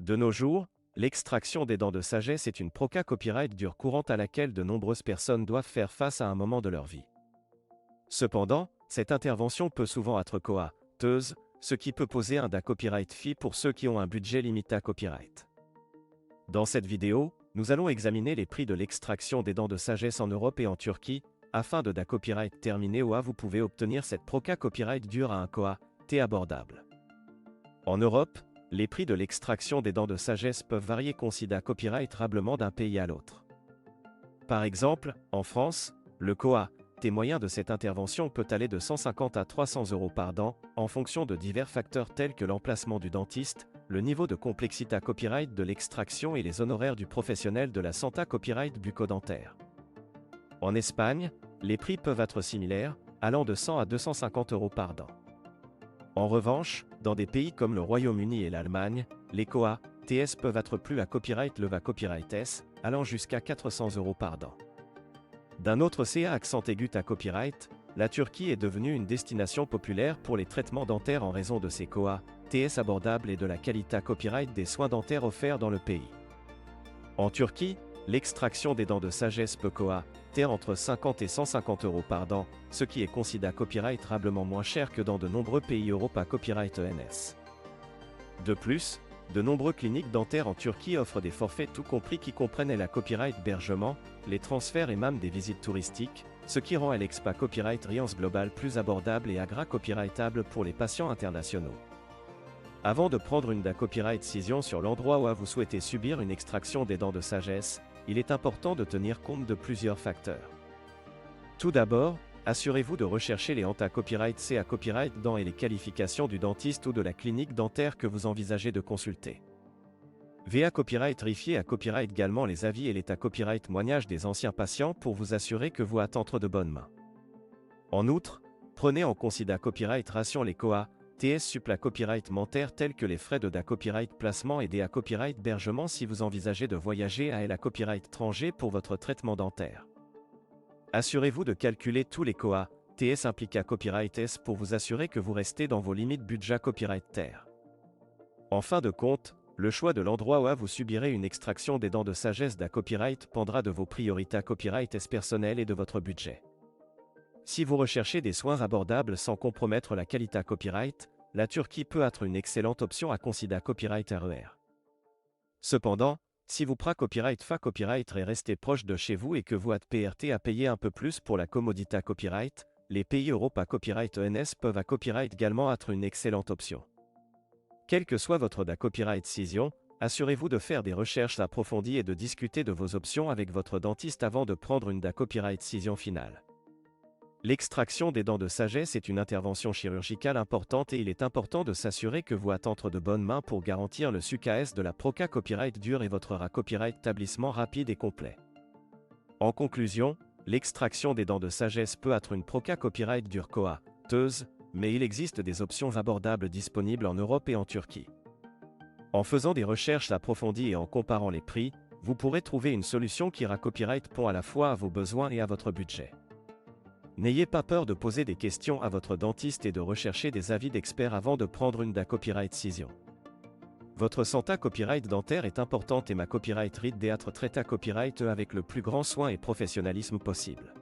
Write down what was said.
De nos jours, l'extraction des dents de sagesse est une proca copyright dure courante à laquelle de nombreuses personnes doivent faire face à un moment de leur vie. Cependant, cette intervention peut souvent être coûteuse, ce qui peut poser un copyright fee pour ceux qui ont un budget limité à copyright. Dans cette vidéo, nous allons examiner les prix de l'extraction des dents de sagesse en Europe et en Turquie, afin de copyright terminé ou vous pouvez obtenir cette proca copyright dure à un coût abordable. En Europe, les prix de l'extraction des dents de sagesse peuvent varier considérablement d'un pays à l'autre. Par exemple, en France, le coût moyen de cette intervention peut aller de 150 à 300 € par dent, en fonction de divers facteurs tels que l'emplacement du dentiste, le niveau de complexité copyright de l'extraction et les honoraires du professionnel de la santé copyright bucco-dentaire. En Espagne, les prix peuvent être similaires, allant de 100 à 250 € par dent. En revanche, dans des pays comme le Royaume-Uni et l'Allemagne, les coûts peuvent être plus à copyright le copyright S, allant jusqu'à 400 € par dent. D'un autre accent aigu à copyright, la Turquie est devenue une destination populaire pour les traitements dentaires en raison de ses coûts abordables et de la qualité copyright des soins dentaires offerts dans le pays. En Turquie, l'extraction des dents de sagesse peut coûter entre 50 et 150 € par dent, ce qui est considéré copyrightablement moins cher que dans de nombreux pays Europe à copyright ENS. De plus, de nombreuses cliniques dentaires en Turquie offrent des forfaits tout compris qui comprennent la copyright hébergement, les transferts et même des visites touristiques, ce qui rend l'Expa Copyright Riance Global plus abordable et copyrightable pour les patients internationaux. Avant de prendre une copyright décision sur l'endroit où vous souhaitez subir une extraction des dents de sagesse, il est important de tenir compte de plusieurs facteurs. Tout d'abord, assurez-vous de rechercher les copyright C à copyright dents et les qualifications du dentiste ou de la clinique dentaire que vous envisagez de consulter. VA Copyright vérifiez à copyright également les avis et l'état copyright témoignages des anciens patients pour vous assurer que vous êtes entre de bonnes mains. En outre, prenez en considération copyright ration les coûts supplémentaires copyright mentaires tels que les frais de copyright placement et des copyright hébergement si vous envisagez de voyager à la copyright étranger pour votre traitement dentaire. Assurez-vous de calculer tous les coûts impliqués à copyright S pour vous assurer que vous restez dans vos limites budget copyright terre. En fin de compte, le choix de l'endroit où vous subirez une extraction des dents de sagesse copyright dépendra de vos priorités copyright S personnelles et de votre budget. Si vous recherchez des soins abordables sans compromettre la qualité copyright, la Turquie peut être une excellente option à considérer copyright RER. Cependant, si vous prenez copyright et restez proche de chez vous et que vous êtes PRT à payer un peu plus pour la commodité copyright, les pays Europe à copyright ENS peuvent copyright également être une excellente option. Quelle que soit votre copyright décision, assurez-vous de faire des recherches approfondies et de discuter de vos options avec votre dentiste avant de prendre une copyright décision finale. L'extraction des dents de sagesse est une intervention chirurgicale importante et il est important de s'assurer que vous êtes entre de bonnes mains pour garantir le succès de la proca copyright dure et votre copyright établissement rapide et complet. En conclusion, l'extraction des dents de sagesse peut être une proca copyright dure coûteuse, mais il existe des options abordables disponibles en Europe et en Turquie. En faisant des recherches approfondies et en comparant les prix, vous pourrez trouver une solution qui copyright répond à la fois à vos besoins et à votre budget. N'ayez pas peur de poser des questions à votre dentiste et de rechercher des avis d'experts avant de prendre une copyright décision. Votre santé copyright dentaire est importante et ma copyright rite d'être traité copyright avec le plus grand soin et professionnalisme possible.